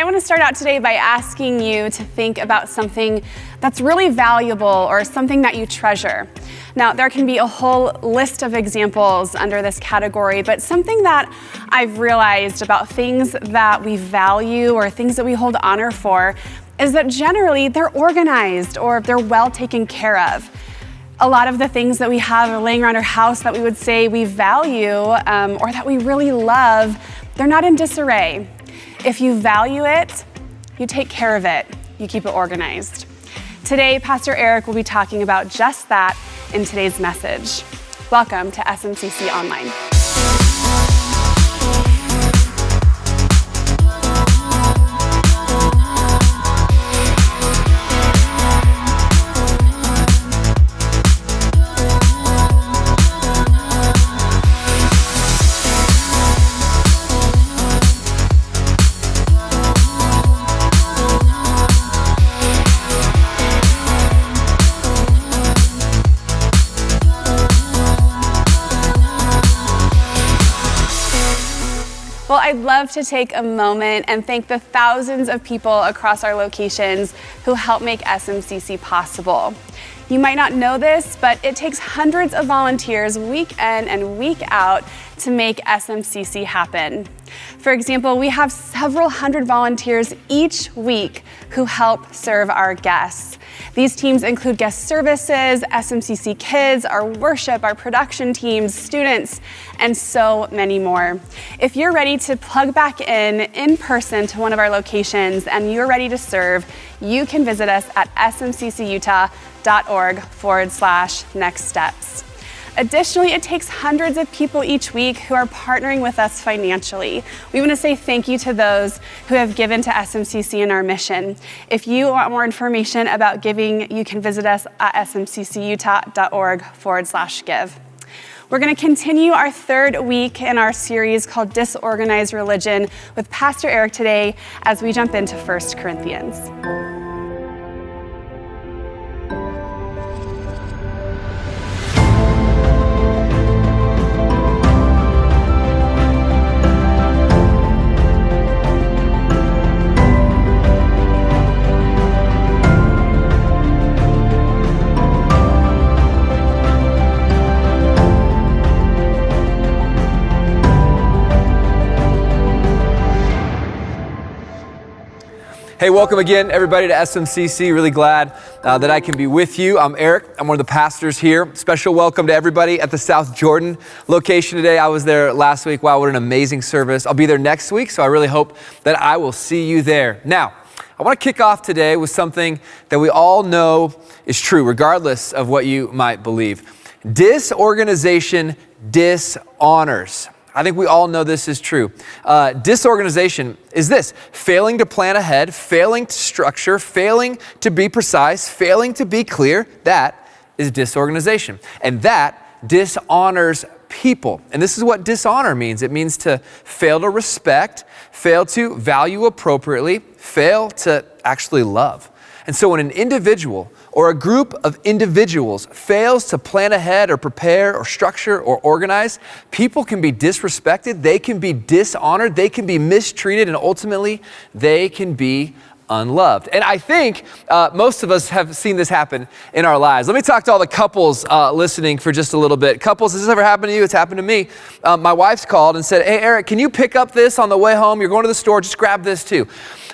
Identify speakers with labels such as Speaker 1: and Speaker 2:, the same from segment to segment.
Speaker 1: I want to start out today by asking you to think about something that's really valuable or something that you treasure. Now, there can be a whole list of examples under this category, but something that I've realized about things that we value or things that we hold honor for is that generally they're organized or they're well taken care of. A lot of the things that we have laying around our house that we would say we value or that we really love, they're not in disarray. If you value it, you take care of it, you keep it organized. Today, Pastor Eric will be talking about just that in today's message. Welcome to SMCC Online. Well, I'd love to take a moment and thank the thousands of people across our locations who help make SMCC possible. You might not know this, but it takes hundreds of volunteers week in and week out to make SMCC happen. For example, we have several hundred volunteers each week who help serve our guests. These teams include guest services, SMCC Kids, our worship, our production teams, students, and so many more. If you're ready to plug back in person to one of our locations and you're ready to serve, you can visit us at smccutah.org/next steps. Additionally, it takes hundreds of people each week who are partnering with us financially. We want to say thank you to those who have given to SMCC and our mission. If you want more information about giving, you can visit us at smccutah.org/give. We're going to continue our third week in our series called Disorganized Religion with Pastor Eric today as we jump into 1 Corinthians.
Speaker 2: Hey, welcome again, everybody, to SMCC. Really glad that I can be with you. I'm Eric. I'm one of the pastors here. Special welcome to everybody at the South Jordan location today. I was there last week. Wow, what an amazing service. I'll be there next week, so I really hope that I will see you there. Now, I want to kick off today with something that we all know is true, regardless of what you might believe. Disorganization dishonors. I think we all know this is true. Disorganization is this: failing to plan ahead, failing to structure, failing to be precise, failing to be clear. That is disorganization. And that dishonors people. And this is what dishonor means. It means to fail to respect, fail to value appropriately, fail to actually love. And so when an individual or a group of individuals fails to plan ahead or prepare or structure or organize, people can be disrespected, they can be dishonored, they can be mistreated, and ultimately they can be unloved. And I think most of us have seen this happen in our lives. Let me talk to all the couples listening for just a little bit. Couples, has this ever happened to you? It's happened to me. My wife's called and said, "Hey, Eric, can you pick up this on the way home? You're going to the store, just grab this too."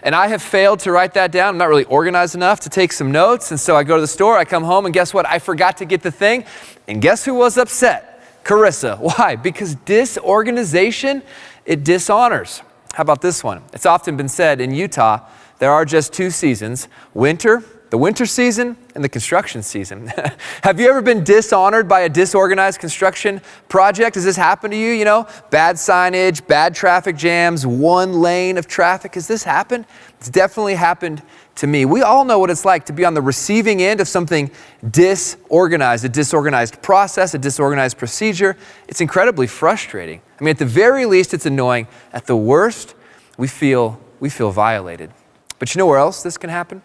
Speaker 2: And I have failed to write that down. I'm not really organized enough to take some notes. And so I go to the store, I come home, and guess what? I forgot to get the thing. And guess who was upset? Carissa. Why? Because disorganization, it dishonors. How about this one? It's often been said in Utah, there are just two seasons: winter, the winter season, and the construction season. Have you ever been dishonored by a disorganized construction project? Has this happened to you? You know, bad signage, bad traffic jams, one lane of traffic. Has this happened? It's definitely happened to me. We all know what it's like to be on the receiving end of something disorganized, a disorganized process, a disorganized procedure. It's incredibly frustrating. I mean, at the very least, it's annoying. At the worst, we feel violated. But you know where else this can happen?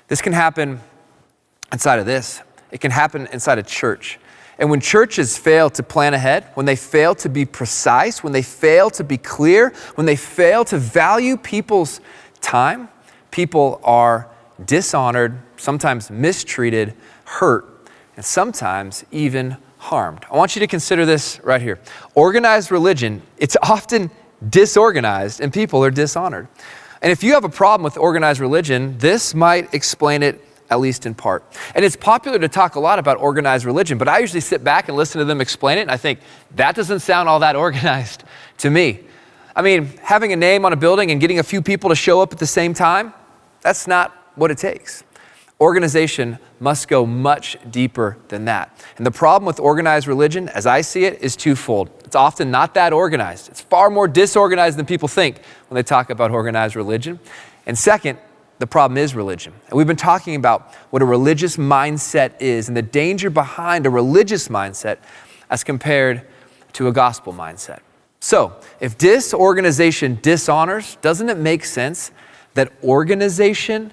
Speaker 2: This can happen inside of this. It can happen inside a church. And when churches fail to plan ahead, when they fail to be precise, when they fail to be clear, when they fail to value people's time, people are dishonored, sometimes mistreated, hurt, and sometimes even harmed. I want you to consider this right here. Organized religion, it's often disorganized and people are dishonored. And if you have a problem with organized religion, this might explain it at least in part. And it's popular to talk a lot about organized religion, but I usually sit back and listen to them explain it, and I think, that doesn't sound all that organized to me. I mean, having a name on a building and getting a few people to show up at the same time, that's not what it takes. Organization must go much deeper than that. And the problem with organized religion, as I see it, is twofold. It's often not that organized. It's far more disorganized than people think when they talk about organized religion. And second, the problem is religion. And we've been talking about what a religious mindset is and the danger behind a religious mindset as compared to a gospel mindset. So, if disorganization dishonors, doesn't it make sense that organization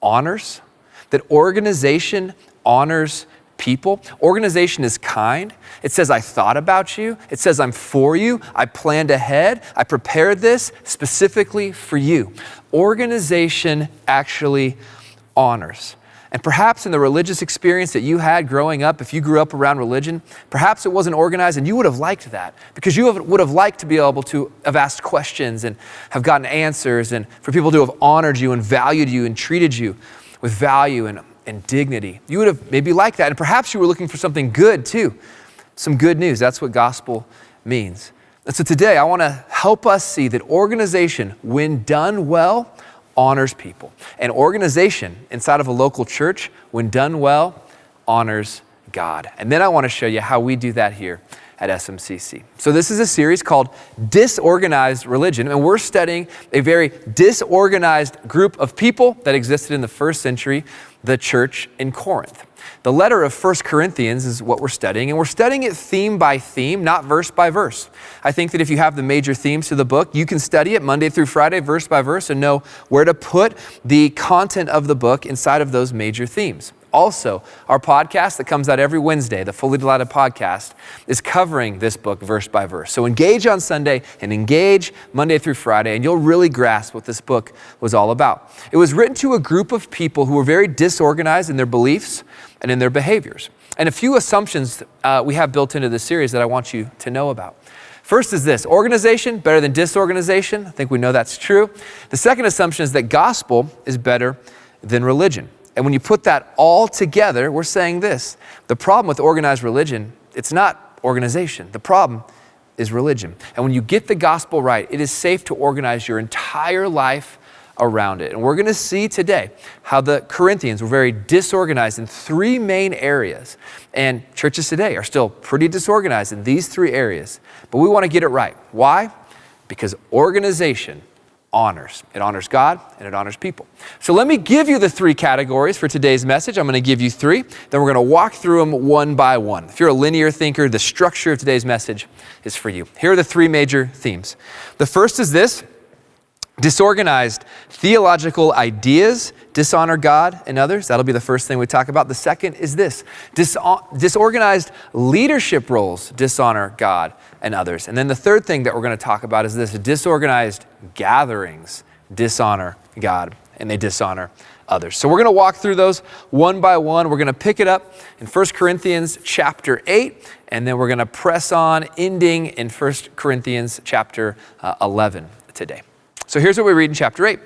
Speaker 2: honors? That organization honors people? Organization is kind. It says, I thought about you. It says, I'm for you. I planned ahead. I prepared this specifically for you. Organization actually honors. And perhaps in the religious experience that you had growing up, if you grew up around religion, perhaps it wasn't organized and you would have liked that because you would have liked to be able to have asked questions and have gotten answers and for people to have honored you and valued you and treated you with value and dignity. You would have maybe liked that. And perhaps you were looking for something good too. Some good news. That's what gospel means. And so today I want to help us see that organization, when done well, honors people. And organization inside of a local church, when done well, honors God. And then I want to show you how we do that here at SMCC. So this is a series called Disorganized Religion, and we're studying a very disorganized group of people that existed in the first century, the church in Corinth. The letter of 1 Corinthians is what we're studying, and we're studying it theme by theme, not verse by verse. I think that if you have the major themes to the book, you can study it Monday through Friday, verse by verse, and know where to put the content of the book inside of those major themes. Also, our podcast that comes out every Wednesday, the Fully Delighted podcast, is covering this book verse by verse. So engage on Sunday and engage Monday through Friday, and you'll really grasp what this book was all about. It was written to a group of people who were very disorganized in their beliefs and in their behaviors. And a few assumptions we have built into this series that I want you to know about. First is this: organization better than disorganization. I think we know that's true. The second assumption is that gospel is better than religion. And when you put that all together, we're saying this: the problem with organized religion, it's not organization. The problem is religion. And when you get the gospel right, it is safe to organize your entire life around it. And we're going to see today how the Corinthians were very disorganized in three main areas. And churches today are still pretty disorganized in these three areas. But we want to get it right. Why? Because organization honors. It honors God and it honors people. So let me give you the three categories for today's message. I'm going to give you three. Then we're going to walk through them one by one. If you're a linear thinker, the structure of today's message is for you. Here are the three major themes. The first is this: disorganized theological ideas dishonor God and others. That'll be the first thing we talk about. The second is this: disorganized leadership roles dishonor God and others. And then the third thing that we're going to talk about is this: disorganized gatherings dishonor God and they dishonor others. So we're going to walk through those one by one. We're going to pick it up in 1 Corinthians chapter 8, and then we're going to press on, ending in 1 Corinthians chapter 11 today. So here's what we read in chapter 8.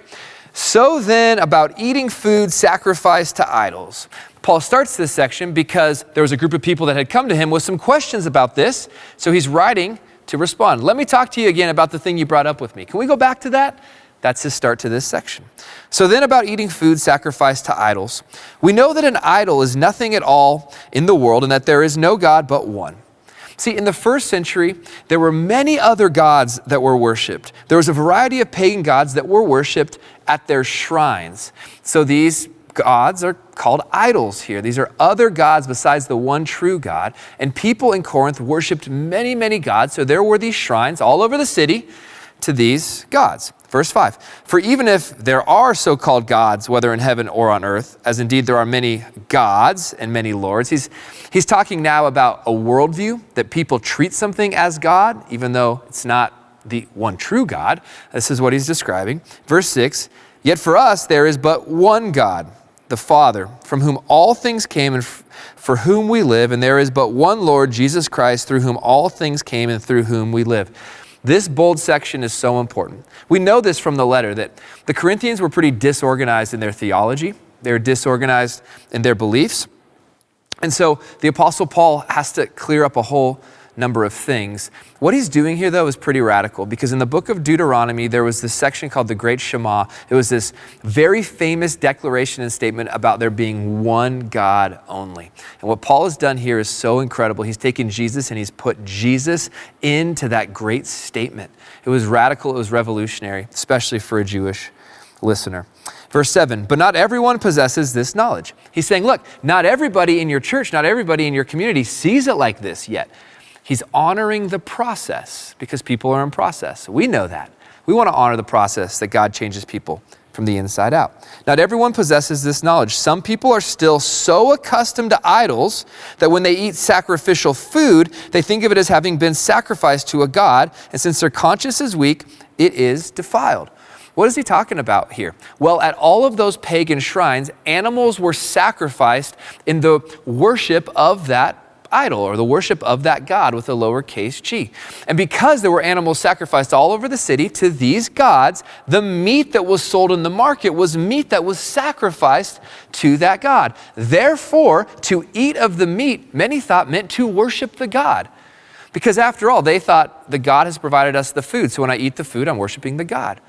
Speaker 2: So then, about eating food sacrificed to idols. Paul starts this section because there was a group of people that had come to him with some questions about this. So he's writing to respond. Let me talk to you again about the thing you brought up with me. Can we go back to that? That's his start to this section. So then, about eating food sacrificed to idols. We know that an idol is nothing at all in the world and that there is no God but one. See, in the first century, there were many other gods that were worshipped. There was a variety of pagan gods that were worshipped at their shrines. So these gods are called idols here. These are other gods besides the one true God. And people in Corinth worshipped many, many gods. So there were these shrines all over the city to these gods. Verse 5, for even if there are so-called gods, whether in heaven or on earth, as indeed there are many gods and many lords, he's talking now about a worldview that people treat something as God, even though it's not the one true God. This is what he's describing. Verse 6, Yet for us there is but one God, the Father, from whom all things came and for whom we live, and there is but one Lord, Jesus Christ, through whom all things came and through whom we live. This bold section is so important. We know this from the letter that the Corinthians were pretty disorganized in their theology. They were disorganized in their beliefs. And so the Apostle Paul has to clear up a whole number of things. What he's doing here, though, is pretty radical, because in the book of Deuteronomy, there was this section called the Great Shema. It was this very famous declaration and statement about there being one God only. And what Paul has done here is so incredible. He's taken Jesus and he's put Jesus into that great statement. It was radical, it was revolutionary, especially for a Jewish listener. Verse 7, but not everyone possesses this knowledge. He's saying, look, not everybody in your church, not everybody in your community sees it like this yet. He's honoring the process because people are in process. We know that. We want to honor the process that God changes people from the inside out. Not everyone possesses this knowledge. Some people are still so accustomed to idols that when they eat sacrificial food, they think of it as having been sacrificed to a god, and since their conscience is weak, it is defiled. What is he talking about here? Well, at all of those pagan shrines, animals were sacrificed in the worship of that idol or the worship of that god with a lowercase g. And because there were animals sacrificed all over the city to these gods, the meat that was sold in the market was meat that was sacrificed to that god. Therefore, to eat of the meat, many thought meant to worship the god. Because after all, they thought the God has provided us the food. So when I eat the food, I'm worshiping the God.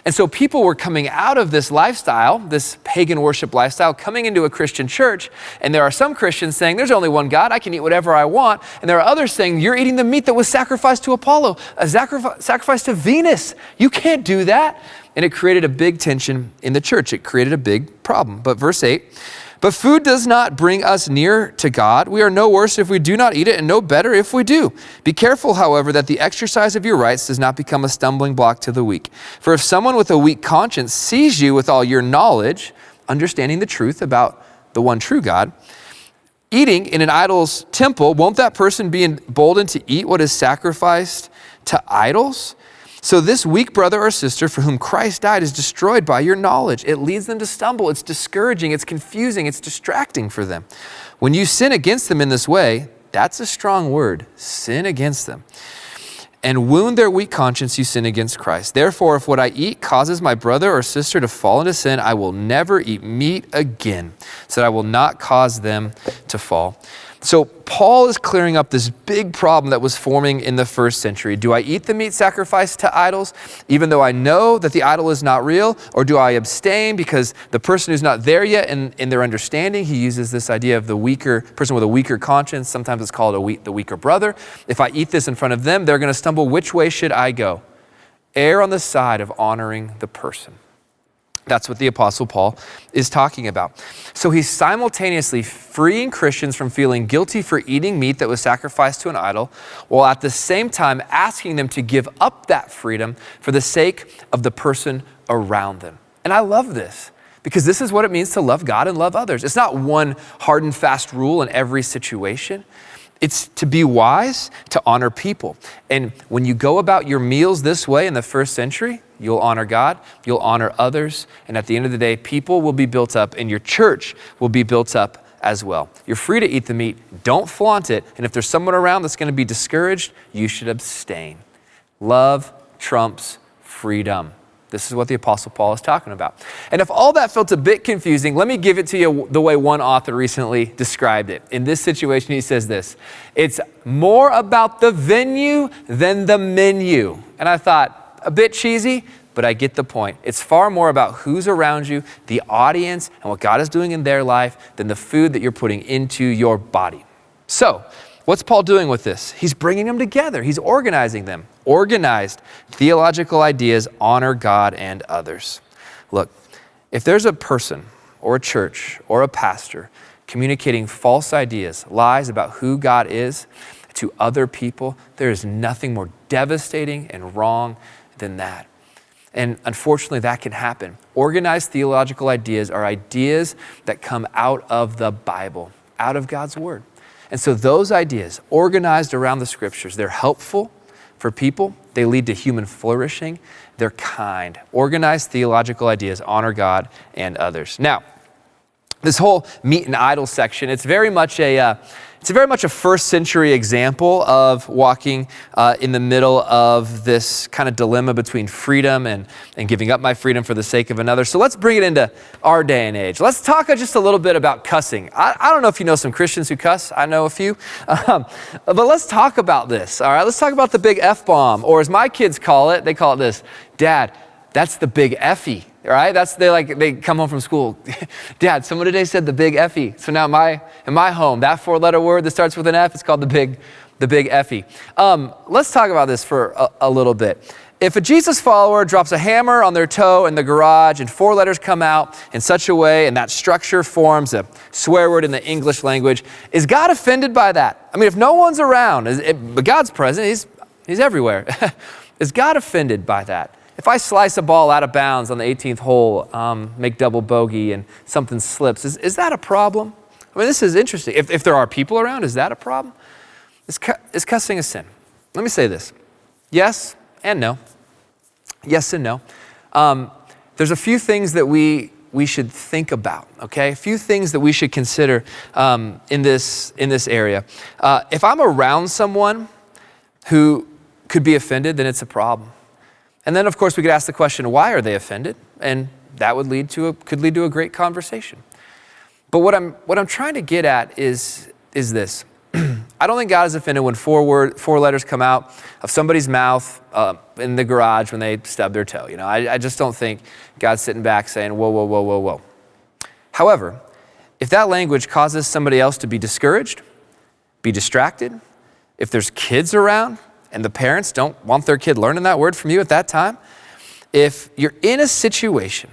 Speaker 2: And so people were coming out of this lifestyle, this pagan worship lifestyle, coming into a Christian church. And there are some Christians saying, there's only one God, I can eat whatever I want. And there are others saying, you're eating the meat that was sacrificed to Apollo, sacrificed to Venus. You can't do that. And it created a big tension in the church. It created a big problem. But verse 8, but food does not bring us near to God. We are no worse if we do not eat it, and no better if we do. Be careful, however, that the exercise of your rights does not become a stumbling block to the weak. For if someone with a weak conscience sees you with all your knowledge, understanding the truth about the one true God, eating in an idol's temple, won't that person be emboldened to eat what is sacrificed to idols? So this weak brother or sister for whom Christ died is destroyed by your knowledge. It leads them to stumble. It's discouraging. It's confusing. It's distracting for them. When you sin against them in this way, that's a strong word, sin against them, and wound their weak conscience, you sin against Christ. Therefore, if what I eat causes my brother or sister to fall into sin, I will never eat meat again, so that I will not cause them to fall. So Paul is clearing up this big problem that was forming in the first century. Do I eat the meat sacrificed to idols, even though I know that the idol is not real? Or do I abstain because the person who's not there yet in their understanding, he uses this idea of the weaker person with a weaker conscience. Sometimes it's called the weaker brother. If I eat this in front of them, they're going to stumble. Which way should I go? Err on the side of honoring the person. That's what the Apostle Paul is talking about. So he's simultaneously freeing Christians from feeling guilty for eating meat that was sacrificed to an idol, while at the same time asking them to give up that freedom for the sake of the person around them. And I love this, because this is what it means to love God and love others. It's not one hard and fast rule in every situation. It's to be wise, to honor people. And when you go about your meals this way in the first century, you'll honor God, you'll honor others, and at the end of the day, people will be built up and your church will be built up as well. You're free to eat the meat, don't flaunt it, and if there's someone around that's gonna be discouraged, you should abstain. Love trumps freedom. This is what the Apostle Paul is talking about. And if all that felt a bit confusing, let me give it to you the way one author recently described it. In this situation, he says this: it's more about the venue than the menu. And I thought, a bit cheesy, but I get the point. It's far more about who's around you, the audience, and what God is doing in their life than the food that you're putting into your body. So, what's Paul doing with this? He's bringing them together. He's organizing them. Organized theological ideas honor God and others. Look, if there's a person or a church or a pastor communicating false ideas, lies about who God is to other people, there is nothing more devastating and wrong than that. And unfortunately, that can happen. Organized theological ideas are ideas that come out of the Bible, out of God's Word. And so those ideas, organized around the scriptures, they're helpful for people. they lead to human flourishing, they're kind. Organized theological ideas honor God and others. Now, this whole meat and idol section, it's very much a first century example of walking in the middle of this kind of dilemma between freedom and giving up my freedom for the sake of another. So let's bring it into our day and age. Let's talk just a little bit about cussing. I don't know if you know some Christians who cuss. I know a few. But let's talk about this, all right? Let's talk about the big F-bomb, or as my kids call it, they call it this: Dad, that's the big F-y. Right? They come home from school. Dad, someone today said the big F-y. So now in my home, that 4-letter word that starts with an F, it's called the big F-y. Let's talk about this for a little bit. If a Jesus follower drops a hammer on their toe in the garage and 4 letters come out in such a way and that structure forms a swear word in the English language, is God offended by that? I mean, if no one's around, but God's present, he's everywhere. Is God offended by that? If I slice a ball out of bounds on the 18th hole, make double bogey, and something slips, is that a problem? I mean, this is interesting. If there are people around, is that a problem? Is cussing a sin? Let me say this. Yes and no. Yes and no. There's a few things that we should think about, okay? A few things that we should consider in this area. If I'm around someone who could be offended, then it's a problem. And then, of course, we could ask the question, why are they offended? And that could lead to a great conversation. But what I'm trying to get at is this. I don't think God is offended when 4 letters come out of somebody's mouth in the garage when they stub their toe. You know, I just don't think God's sitting back saying, whoa, whoa, whoa, whoa, whoa. However, if that language causes somebody else to be discouraged, be distracted, if there's kids around, and the parents don't want their kid learning that word from you at that time, if you're in a situation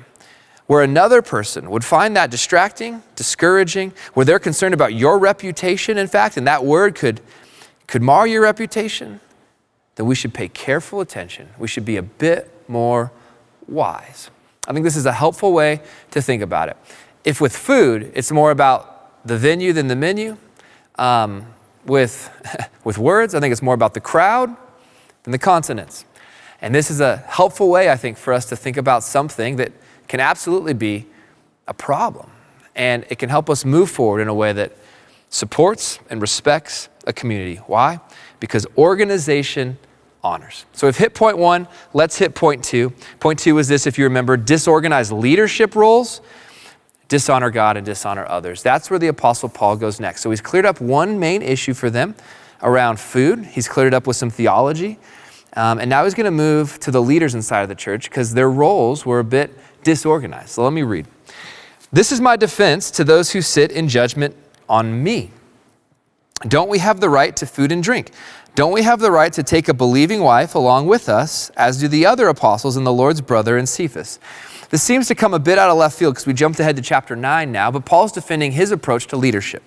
Speaker 2: where another person would find that distracting, discouraging, where they're concerned about your reputation, in fact, and that word could mar your reputation, then we should pay careful attention. We should be a bit more wise. I think this is a helpful way to think about it. If with food, it's more about the venue than the menu, with words, I think it's more about the crowd than the consonants. And this is a helpful way, I think, for us to think about something that can absolutely be a problem. And it can help us move forward in a way that supports and respects a community. Why? Because organization honors. So we've hit point 1, let's hit point 2. Point 2 is this, if you remember, disorganized leadership roles dishonor God and dishonor others. That's where the Apostle Paul goes next. So he's cleared up one main issue for them around food. He's cleared it up with some theology. And now he's going to move to the leaders inside of the church because their roles were a bit disorganized. So let me read. This is my defense to those who sit in judgment on me. Don't we have the right to food and drink? Don't we have the right to take a believing wife along with us, as do the other apostles and the Lord's brother and Cephas? This seems to come a bit out of left field because we jumped ahead to chapter 9 now, but Paul's defending his approach to leadership.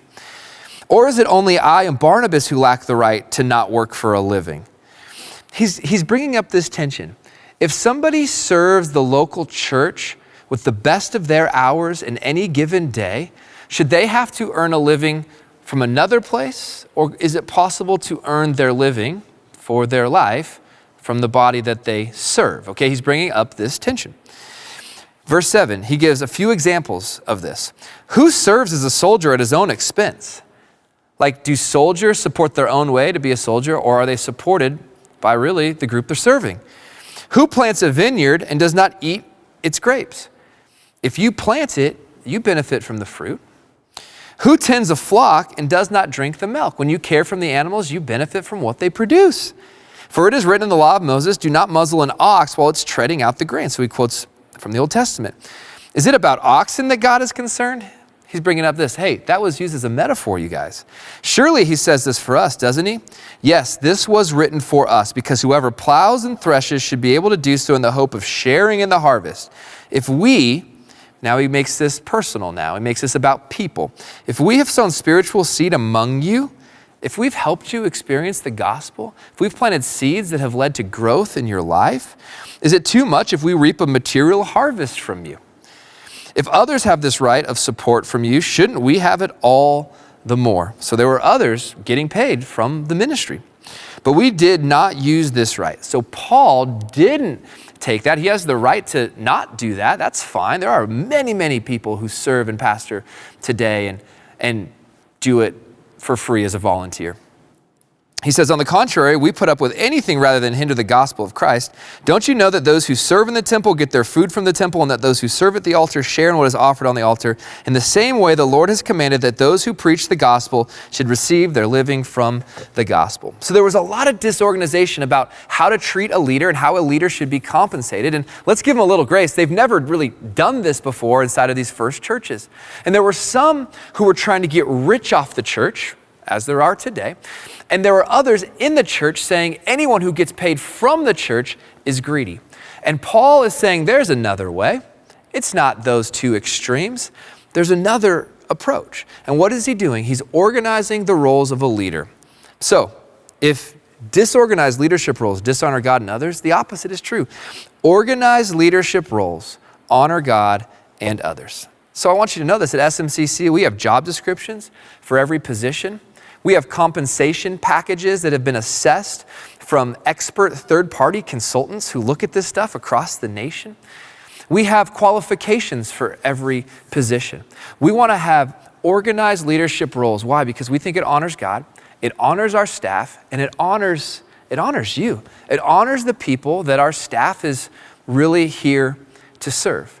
Speaker 2: Or is it only I and Barnabas who lack the right to not work for a living? He's bringing up this tension. If somebody serves the local church with the best of their hours in any given day, should they have to earn a living from another place? Or is it possible to earn their living for their life from the body that they serve? Okay, he's bringing up this tension. Verse 7, he gives a few examples of this. Who serves as a soldier at his own expense? Like, do soldiers support their own way to be a soldier, or are they supported by really the group they're serving? Who plants a vineyard and does not eat its grapes? If you plant it, you benefit from the fruit. Who tends a flock and does not drink the milk? When you care for the animals, you benefit from what they produce. For it is written in the law of Moses, do not muzzle an ox while it's treading out the grain. So he quotes from the Old Testament. Is it about oxen that God is concerned? He's bringing up this. Hey, that was used as a metaphor, you guys. Surely he says this for us, doesn't he? Yes, this was written for us because whoever plows and threshes should be able to do so in the hope of sharing in the harvest. Now he makes this personal now. He makes this about people. If we have sown spiritual seed among you, if we've helped you experience the gospel, if we've planted seeds that have led to growth in your life, is it too much if we reap a material harvest from you? If others have this right of support from you, shouldn't we have it all the more? So there were others getting paid from the ministry. But we did not use this right. So Paul didn't take that. He has the right to not do that. That's fine. There are many, many people who serve and pastor today and do it for free as a volunteer. He says, on the contrary, we put up with anything rather than hinder the gospel of Christ. Don't you know that those who serve in the temple get their food from the temple, and that those who serve at the altar share in what is offered on the altar? In the same way, the Lord has commanded that those who preach the gospel should receive their living from the gospel. So there was a lot of disorganization about how to treat a leader and how a leader should be compensated. And let's give them a little grace. They've never really done this before inside of these first churches. And there were some who were trying to get rich off the church, as there are today. And there were others in the church saying anyone who gets paid from the church is greedy. And Paul is saying there's another way. It's not those two extremes. There's another approach. And what is he doing? He's organizing the roles of a leader. So if disorganized leadership roles dishonor God and others, the opposite is true. Organized leadership roles honor God and others. So I want you to know this, at SMCC, we have job descriptions for every position. We have compensation packages that have been assessed from expert third-party consultants who look at this stuff across the nation. We have qualifications for every position. We want to have organized leadership roles. Why? Because we think it honors God, it honors our staff, and it honors you. It honors the people that our staff is really here to serve.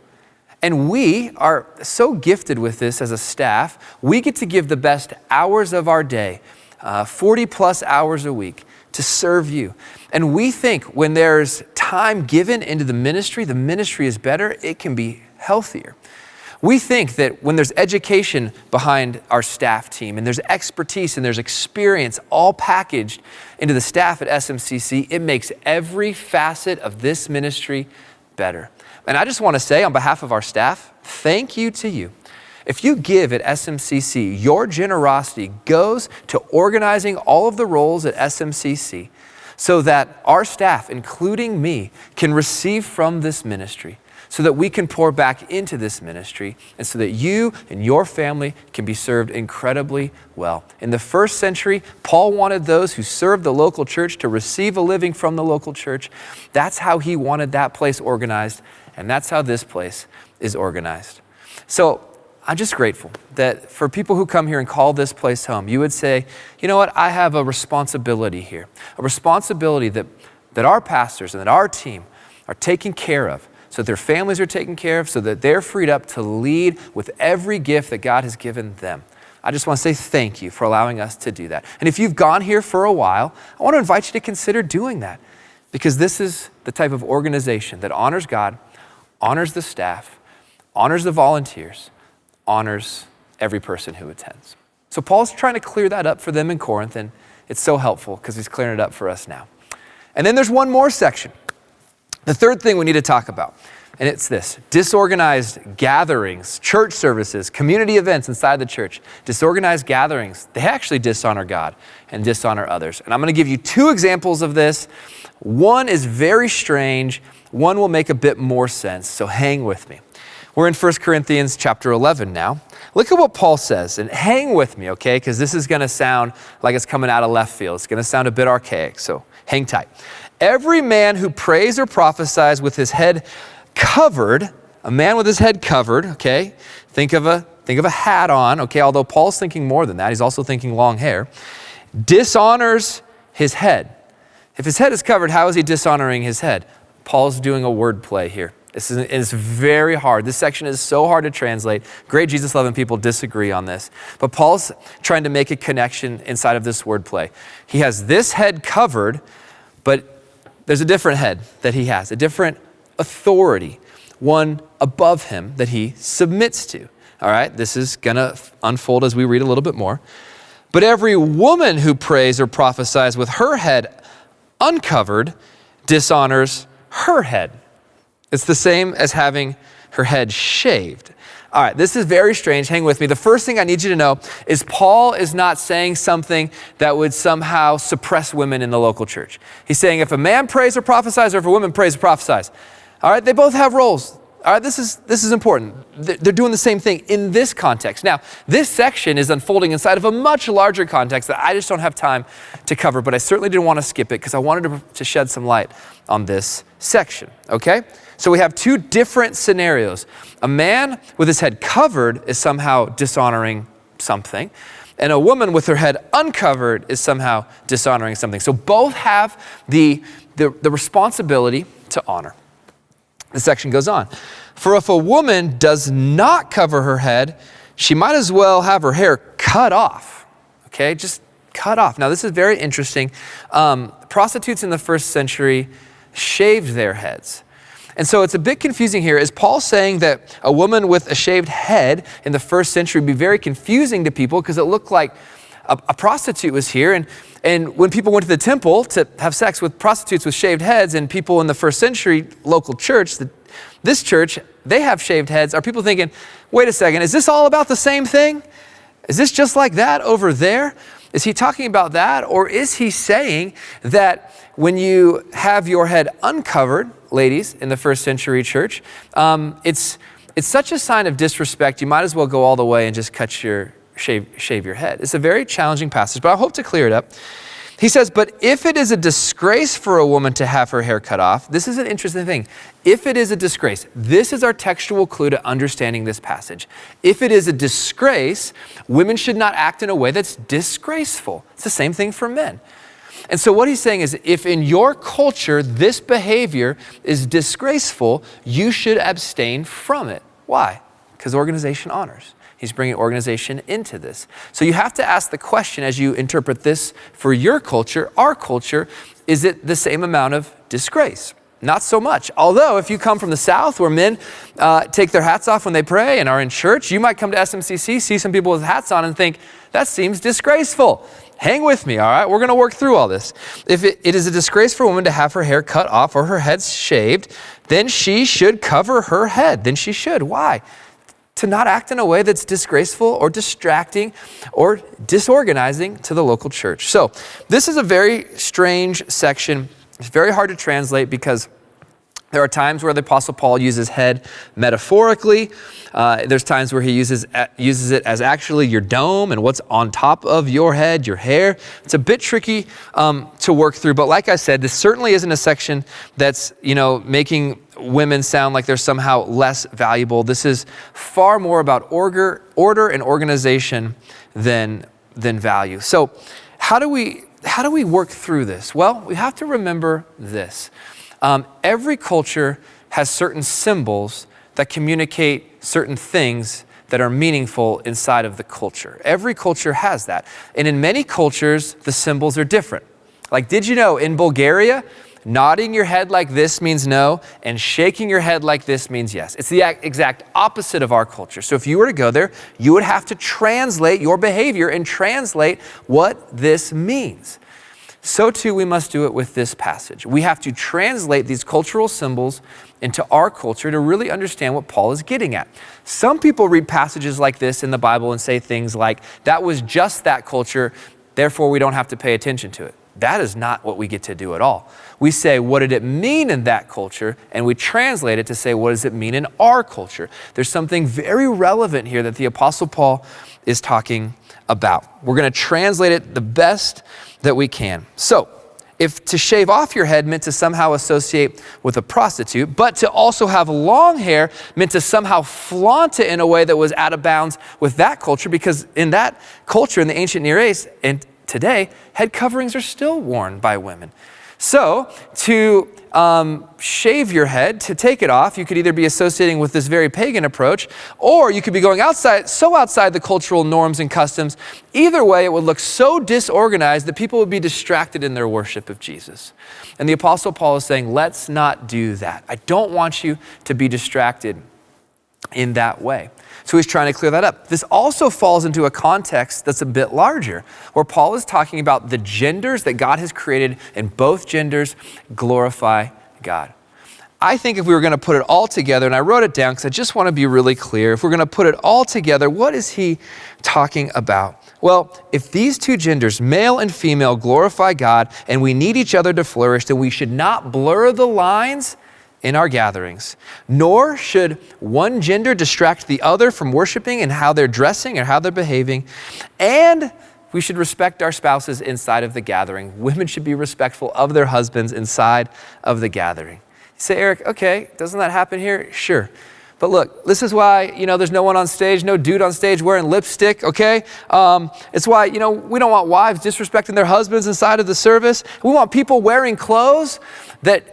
Speaker 2: And we are so gifted with this as a staff. We get to give the best hours of our day, 40 plus hours a week, to serve you. And we think when there's time given into the ministry is better, it can be healthier. We think that when there's education behind our staff team and there's expertise and there's experience all packaged into the staff at SMCC, it makes every facet of this ministry better. And I just want to say on behalf of our staff, thank you to you. If you give at SMCC, your generosity goes to organizing all of the roles at SMCC so that our staff, including me, can receive from this ministry, so that we can pour back into this ministry, and so that you and your family can be served incredibly well. In the first century, Paul wanted those who served the local church to receive a living from the local church. That's how he wanted that place organized, and that's how this place is organized. So I'm just grateful that for people who come here and call this place home, you would say, you know what, I have a responsibility here, a responsibility that our pastors and that our team are taking care of, so that their families are taken care of, so that they're freed up to lead with every gift that God has given them. I just want to say thank you for allowing us to do that. And if you've gone here for a while, I want to invite you to consider doing that, because this is the type of organization that honors God, honors the staff, honors the volunteers, honors every person who attends. So Paul's trying to clear that up for them in Corinth, and it's so helpful because he's clearing it up for us now. And then there's one more section. The third thing we need to talk about, and it's this: disorganized gatherings, church services, community events inside the church. Disorganized gatherings, they actually dishonor God and dishonor others. And I'm going to give you two examples of this. One is very strange. One will make a bit more sense, so hang with me. We're in 1 Corinthians chapter 11 now. Look at what Paul says, and hang with me, okay? Because this is going to sound like it's coming out of left field. It's going to sound a bit archaic, so hang tight. Every man who prays or prophesies with his head covered, a man with his head covered, okay? Think of a hat on, okay? Although Paul's thinking more than that. He's also thinking long hair. Dishonors his head. If his head is covered, how is he dishonoring his head? Paul's doing a word play here. It's very hard. This section is so hard to translate. Great Jesus-loving people disagree on this. But Paul's trying to make a connection inside of this word play. He has this head covered, but there's a different head that he has, a different authority, one above him that he submits to. All right, this is going to unfold as we read a little bit more. But every woman who prays or prophesies with her head uncovered dishonors her head. It's the same as having her head shaved. All right, this is very strange. Hang with me. The first thing I need you to know is Paul is not saying something that would somehow suppress women in the local church. He's saying if a man prays or prophesies, or if a woman prays or prophesies, all right, they both have roles. All right, this is important. They're doing the same thing in this context. Now, this section is unfolding inside of a much larger context that I just don't have time to cover, but I certainly didn't want to skip it because I wanted to shed some light on this section, okay? So we have two different scenarios. A man with his head covered is somehow dishonoring something, and a woman with her head uncovered is somehow dishonoring something. So both have the responsibility to honor. The section goes on. For if a woman does not cover her head, she might as well have her hair cut off. Okay, just cut off. Now this is very interesting. Prostitutes in the first century shaved their heads. And so it's a bit confusing here. Is Paul saying that a woman with a shaved head in the first century would be very confusing to people because it looked like a prostitute was here, and when people went to the temple to have sex with prostitutes with shaved heads, and people in the first century local church, this church, they have shaved heads, are people thinking, wait a second, is this all about the same thing? Is this just like that over there? Is he talking about that? Or is he saying that when you have your head uncovered, ladies, in the first century church, it's such a sign of disrespect, you might as well go all the way and just shave your head. It's a very challenging passage, but I hope to clear it up. He says, but if it is a disgrace for a woman to have her hair cut off, this is an interesting thing. If it is a disgrace, this is our textual clue to understanding this passage. If it is a disgrace, women should not act in a way that's disgraceful. It's the same thing for men. And so what he's saying is, if in your culture this behavior is disgraceful, you should abstain from it. Why? Because organization honors. He's bringing organization into this. So you have to ask the question as you interpret this for your culture, our culture, is it the same amount of disgrace? Not so much. Although if you come from the South where men take their hats off when they pray and are in church, you might come to SMCC, see some people with hats on and think, that seems disgraceful. Hang with me, all right? We're gonna work through all this. If it is a disgrace for a woman to have her hair cut off or her head shaved, then she should cover her head. Then she should. Why? To not act in a way that's disgraceful or distracting or disorganizing to the local church. So this is a very strange section. It's very hard to translate because there are times where the Apostle Paul uses head metaphorically. There's times where he uses it as actually your dome and what's on top of your head, your hair. It's a bit tricky to work through. But like I said, this certainly isn't a section that's, making women sound like they're somehow less valuable. This is far more about order and organization than value. So how do we work through this? Well, we have to remember this. Every culture has certain symbols that communicate certain things that are meaningful inside of the culture. Every culture has that. And in many cultures, the symbols are different. Like, did you know in Bulgaria, nodding your head like this means no, and shaking your head like this means yes. It's the exact opposite of our culture. So if you were to go there, you would have to translate your behavior and translate what this means. So too, we must do it with this passage. We have to translate these cultural symbols into our culture to really understand what Paul is getting at. Some people read passages like this in the Bible and say things like, that was just that culture, therefore we don't have to pay attention to it. That is not what we get to do at all. We say, what did it mean in that culture? And we translate it to say, what does it mean in our culture? There's something very relevant here that the Apostle Paul is talking about. We're going to translate it the best that we can. So, if to shave off your head meant to somehow associate with a prostitute, but to also have long hair meant to somehow flaunt it in a way that was out of bounds with that culture, because in that culture, in the ancient Near East, and today, head coverings are still worn by women. So to shave your head, to take it off, you could either be associating with this very pagan approach, or you could be going outside the cultural norms and customs. Either way, it would look so disorganized that people would be distracted in their worship of Jesus. And the Apostle Paul is saying, let's not do that. I don't want you to be distracted in that way. So he's trying to clear that up. This also falls into a context that's a bit larger, where Paul is talking about the genders that God has created, and both genders glorify God. I think if we were going to put it all together, and I wrote it down because I just want to be really clear, if we're going to put it all together, what is he talking about? Well, if these two genders, male and female, glorify God, and we need each other to flourish, then we should not blur the lines in our gatherings, nor should one gender distract the other from worshiping and how they're dressing or how they're behaving. And we should respect our spouses inside of the gathering. Women should be respectful of their husbands inside of the gathering. You say, Eric, okay, doesn't that happen here? Sure. But look, this is why, there's no one on stage, no dude on stage wearing lipstick, okay? It's why, we don't want wives disrespecting their husbands inside of the service. We want people wearing clothes that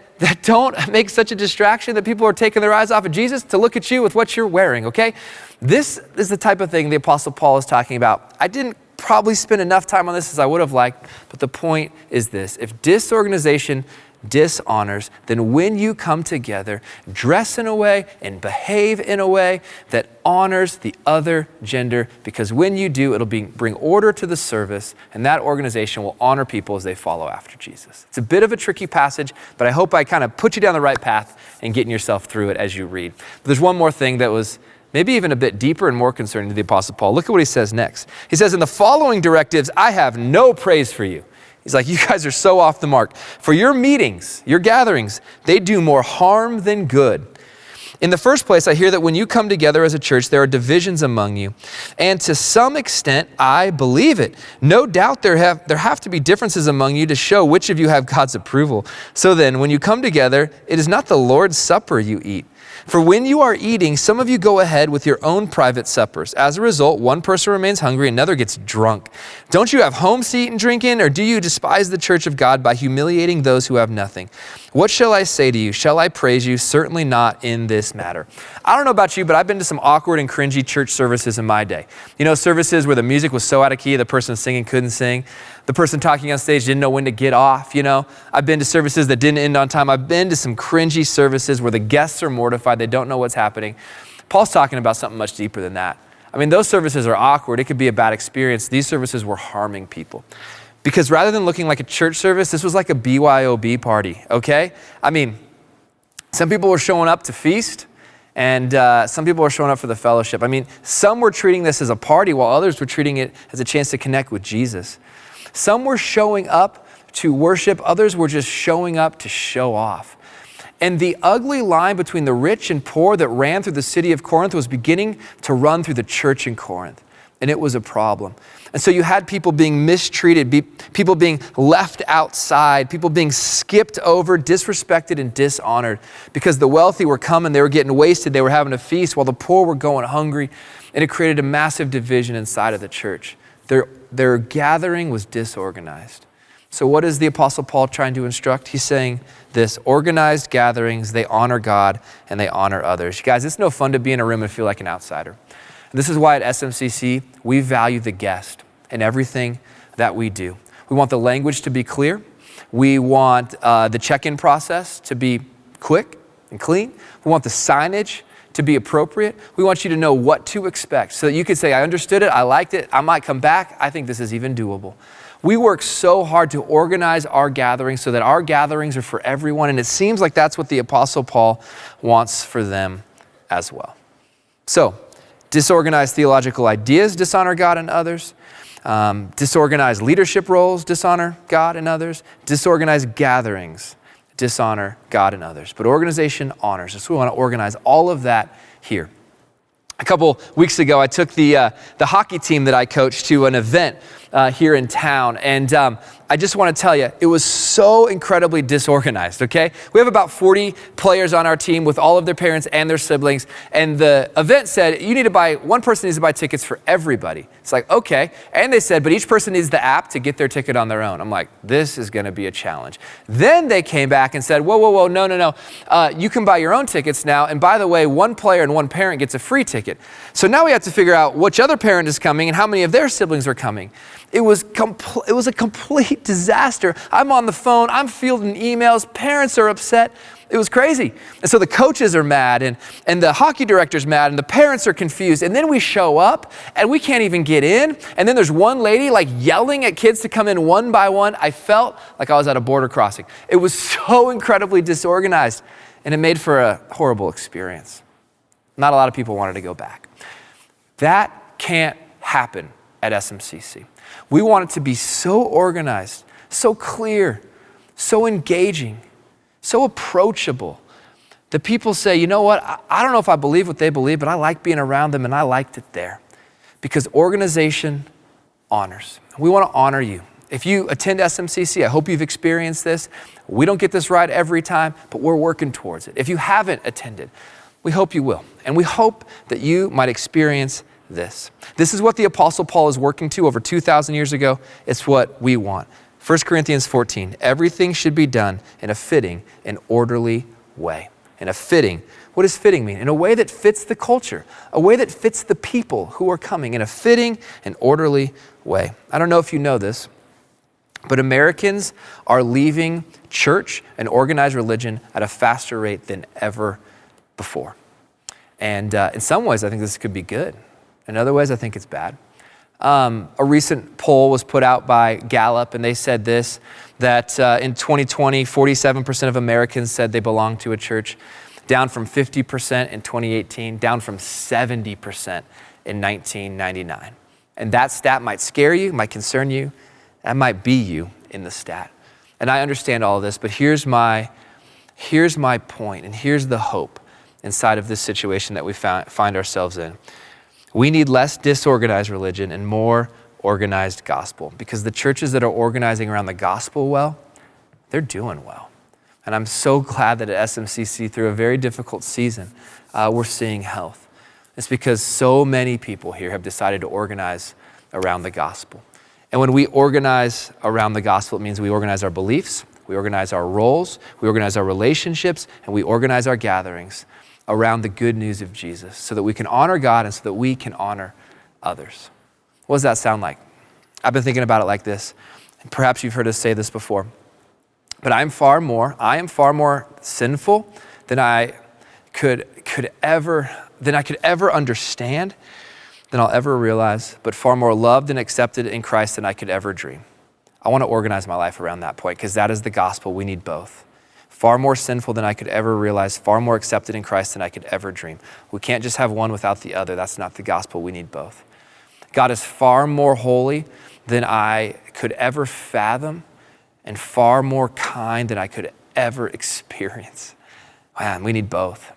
Speaker 2: don't make such a distraction that people are taking their eyes off of Jesus to look at you with what you're wearing, okay? This is the type of thing the Apostle Paul is talking about. I didn't probably spend enough time on this as I would have liked, but the point is this. If disorganization dishonors, then when you come together, dress in a way and behave in a way that honors the other gender, because when you do, it'll bring order to the service, and that organization will honor people as they follow after Jesus. It's a bit of a tricky passage, but I hope I kind of put you down the right path and getting yourself through it as you read. But there's one more thing that was maybe even a bit deeper and more concerning to the Apostle Paul. Look at what he says next. He says, in the following directives, I have no praise for you. He's like, you guys are so off the mark. For your meetings, your gatherings, they do more harm than good. In the first place, I hear that when you come together as a church, there are divisions among you. And to some extent, I believe it. No doubt there have to be differences among you to show which of you have God's approval. So then, when you come together, it is not the Lord's Supper you eat. For when you are eating, some of you go ahead with your own private suppers. As a result, one person remains hungry, another gets drunk. Don't you have homes to eat and drink in, or do you despise the church of God by humiliating those who have nothing? What shall I say to you? Shall I praise you? Certainly not in this matter. I don't know about you, but I've been to some awkward and cringy church services in my day. Services where the music was so out of key, the person singing couldn't sing. The person talking on stage didn't know when to get off, I've been to services that didn't end on time. I've been to some cringy services where the guests are mortified. They don't know what's happening. Paul's talking about something much deeper than that. Those services are awkward. It could be a bad experience. These services were harming people. Because rather than looking like a church service, this was like a BYOB party, okay? Some people were showing up to feast, and some people were showing up for the fellowship. Some were treating this as a party, while others were treating it as a chance to connect with Jesus. Some were showing up to worship, others were just showing up to show off. And the ugly line between the rich and poor that ran through the city of Corinth was beginning to run through the church in Corinth. And it was a problem. And so you had people being mistreated, people being left outside, people being skipped over, disrespected, and dishonored because the wealthy were coming, they were getting wasted, they were having a feast while the poor were going hungry. And it created a massive division inside of the church. Their gathering was disorganized. So what is the Apostle Paul trying to instruct? He's saying this: organized gatherings, they honor God and they honor others. You guys, it's no fun to be in a room and feel like an outsider. And this is why at SMCC, we value the guest in everything that we do. We want the language to be clear. We want the check-in process to be quick and clean. We want the signage to be appropriate. We want you to know what to expect so that you could say, I understood it, I liked it, I might come back, I think this is even doable. We work so hard to organize our gatherings so that our gatherings are for everyone, and it seems like that's what the Apostle Paul wants for them as well. So, disorganized theological ideas dishonor God and others. Disorganized leadership roles dishonor God and others. Disorganized gatherings dishonor God and others. But organization honors us. We want to organize all of that here. A couple weeks ago, I took the hockey team that I coached to an event here in town. And I just want to tell you, it was so incredibly disorganized, okay? We have about 40 players on our team with all of their parents and their siblings. And the event said, one person needs to buy tickets for everybody. It's like, okay. And they said, but each person needs the app to get their ticket on their own. I'm like, this is going to be a challenge. Then they came back and said, whoa, no. You can buy your own tickets now. And by the way, one player and one parent gets a free ticket. So now we have to figure out which other parent is coming and how many of their siblings are coming. It was a complete disaster. I'm on the phone, I'm fielding emails, parents are upset. It was crazy. And so the coaches are mad and the hockey director's mad and the parents are confused. And then we show up and we can't even get in. And then there's one lady like yelling at kids to come in one by one. I felt like I was at a border crossing. It was so incredibly disorganized and it made for a horrible experience. Not a lot of people wanted to go back. That can't happen at SMCC. We want it to be so organized, so clear, so engaging, so approachable, The people say, you know what, I don't know if I believe what they believe, but I like being around them and I liked it there. Because organization honors. We want to honor you. If you attend SMCC, I hope you've experienced this. We don't get this right every time, but we're working towards it. If you haven't attended, we hope you will. And we hope that you might experience this. This is what the Apostle Paul is working to over 2,000 years ago. It's what we want. 1 Corinthians 14, everything should be done in a fitting and orderly way. In a fitting, what does fitting mean? In a way that fits the culture, a way that fits the people who are coming, in a fitting and orderly way. I don't know if you know this, but Americans are leaving church and organized religion at a faster rate than ever before. And in some ways, I think this could be good. In other ways, I think it's bad. A recent poll was put out by Gallup, and they said this, that in 2020, 47% of Americans said they belonged to a church, down from 50% in 2018, down from 70% in 1999. And that stat might scare you, might concern you, that might be you in the stat. And I understand all of this, but here's my point, and here's the hope inside of this situation that we find ourselves in. We need less disorganized religion and more organized gospel, because the churches that are organizing around the gospel well, they're doing well. And I'm so glad that at SMCC, through a very difficult season, we're seeing health. It's because so many people here have decided to organize around the gospel. And when we organize around the gospel, it means we organize our beliefs, we organize our roles, we organize our relationships, and we organize our gatherings around the good news of Jesus so that we can honor God and so that we can honor others. What does that sound like? I've been thinking about it like this, and perhaps you've heard us say this before, but I am far more sinful than I could ever understand, than I'll ever realize, but far more loved and accepted in Christ than I could ever dream. I want to organize my life around that point, because that is the gospel. We need both. Far more sinful than I could ever realize, far more accepted in Christ than I could ever dream. We can't just have one without the other. That's not the gospel. We need both. God is far more holy than I could ever fathom, and far more kind than I could ever experience. Man, we need both.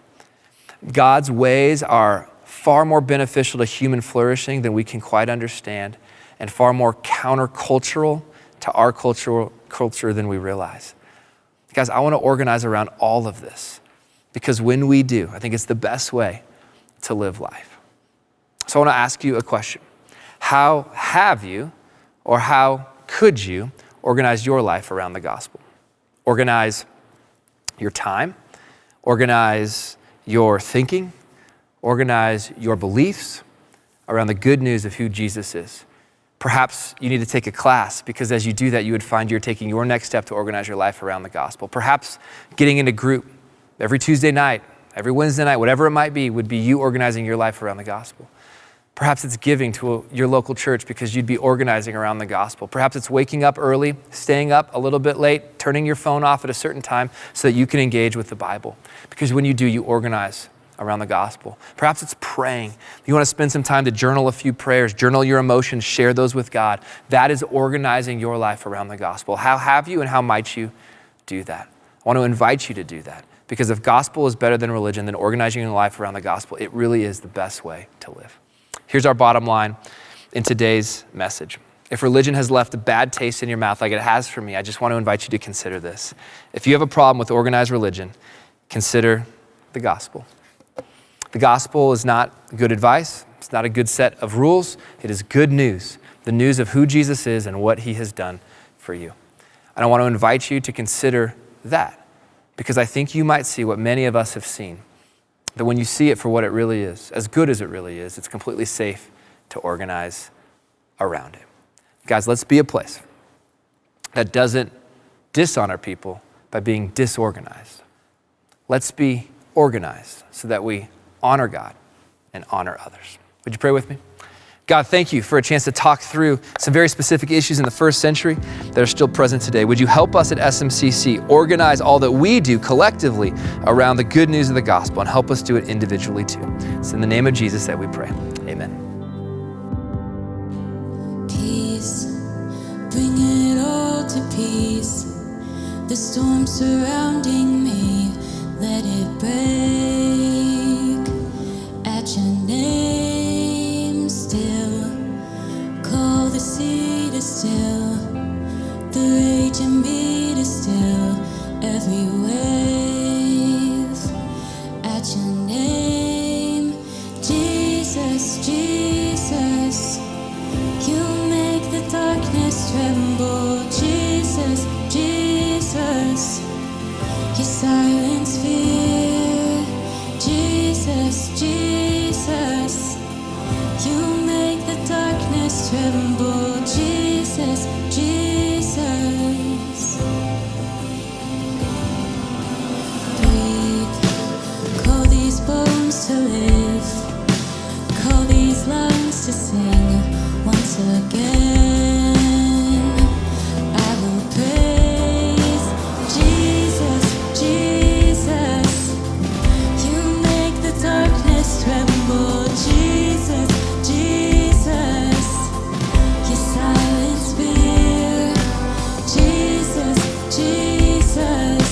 Speaker 2: God's ways are far more beneficial to human flourishing than we can quite understand, and far more countercultural to our culture than we realize. Guys, I want to organize around all of this, because when we do, I think it's the best way to live life. So I want to ask you a question. How have you, or how could you organize your life around the gospel? Organize your time, organize your thinking, organize your beliefs around the good news of who Jesus is. Perhaps you need to take a class, because as you do that, you would find you're taking your next step to organize your life around the gospel. Perhaps getting in a group every Tuesday night, every Wednesday night, whatever it might be, would be you organizing your life around the gospel. Perhaps it's giving to your local church, because you'd be organizing around the gospel. Perhaps it's waking up early, staying up a little bit late, turning your phone off at a certain time so that you can engage with the Bible. Because when you do, you organize around the gospel. Perhaps it's praying. You want to spend some time to journal a few prayers, journal your emotions, share those with God. That is organizing your life around the gospel. How have you and how might you do that? I want to invite you to do that, because if gospel is better than religion, then organizing your life around the gospel, it really is the best way to live. Here's our bottom line in today's message. If religion has left a bad taste in your mouth like it has for me, I just want to invite you to consider this. If you have a problem with organized religion, consider the gospel. The gospel is not good advice. It's not a good set of rules. It is good news, the news of who Jesus is and what he has done for you. And I want to invite you to consider that, because I think you might see what many of us have seen, that when you see it for what it really is, as good as it really is, it's completely safe to organize around it. Guys, let's be a place that doesn't dishonor people by being disorganized. Let's be organized so that we honor God and honor others. Would you pray with me? God, thank you for a chance to talk through some very specific issues in the first century that are still present today. Would you help us at SMCC organize all that we do collectively around the good news of the gospel, and help us do it individually too. It's in the name of Jesus that we pray. Amen.
Speaker 3: Peace, bring it all to peace. The storm surrounding me, let it break at your name still. Call the sea to still, the raging beat is still, every wave at your name. Jesus, Jesus, you make the darkness tremble. Jesus, Jesus, you silence fear. Jesus, Jesus, you make the darkness tremble. Jesus, Jesus. Breathe, call these bones to live, call these lungs to sing once again. I will praise Jesus, Jesus. You make the darkness tremble. Jesus, Jesus. You silence fear. Jesus, Jesus.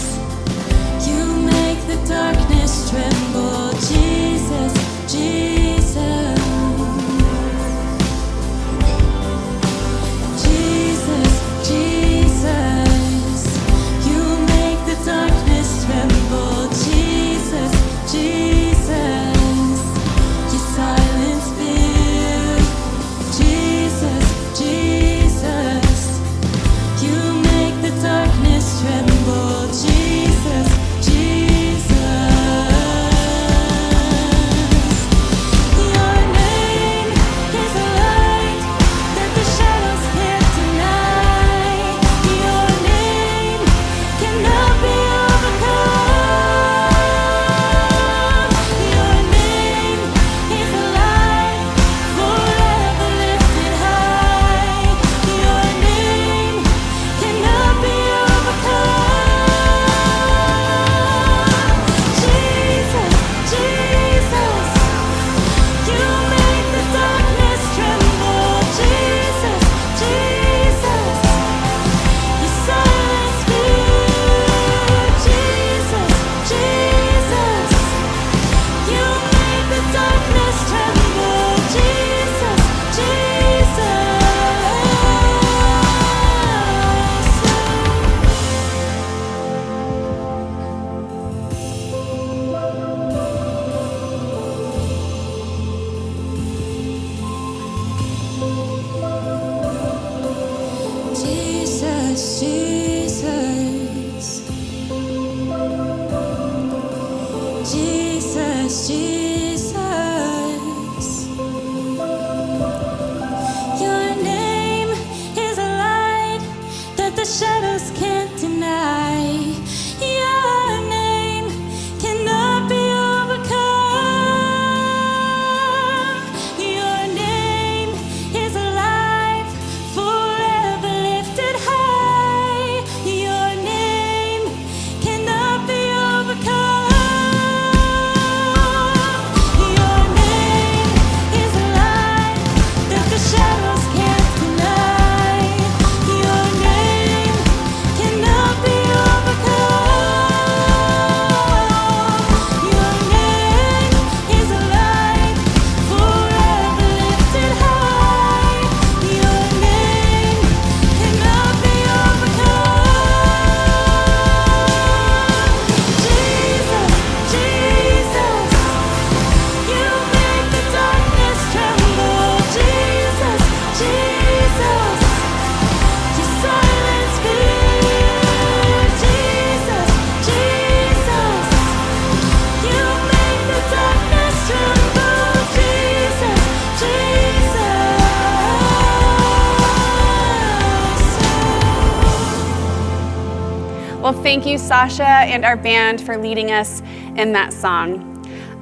Speaker 3: You make the darkness tremble. Jesus, Jesus. Jesus, Jesus, you make the darkness tremble. Jesus, Jesus, you silence fear. Jesus, Jesus, you make the darkness tremble. Jesus, Jesus. Your name is a light that the shadows can't deny. Your name cannot be overcome. Your name is a light forever lifted high. Your name cannot be overcome. Jesus, Jesus, you make the darkness tremble. Jesus, Jesus, you silence fear. Jesus, Jesus, you make the darkness tremble. Jesus, Jesus, Jesus. Your name is a light that the shadows can't deny. Your name cannot be overcome. Your name is a light forever lifted high. Your name cannot be overcome. Your name is a light that the shadows can't deny. Your name cannot be overcome. Your name is a light forever lifted high. Your name cannot be overcome. Jesus, Jesus, you make the darkness tremble. Jesus, Jesus, you silence fear. Jesus, Jesus, you make the darkness tremble. Jesus, Jesus.
Speaker 1: Well, thank you, Sasha, and our band for leading us in that song.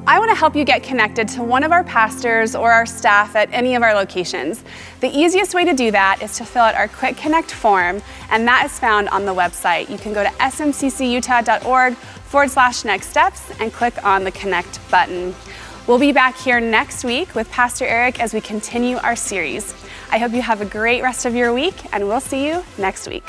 Speaker 1: I want to help you get connected to one of our pastors or our staff at any of our locations. The easiest way to do that is to fill out our Quick Connect form, and that is found on the website. You can go to smccutah.org/next steps and click on the Connect button. We'll be back here next week with Pastor Eric as we continue our series. I hope you have a great rest of your week, and we'll see you next week.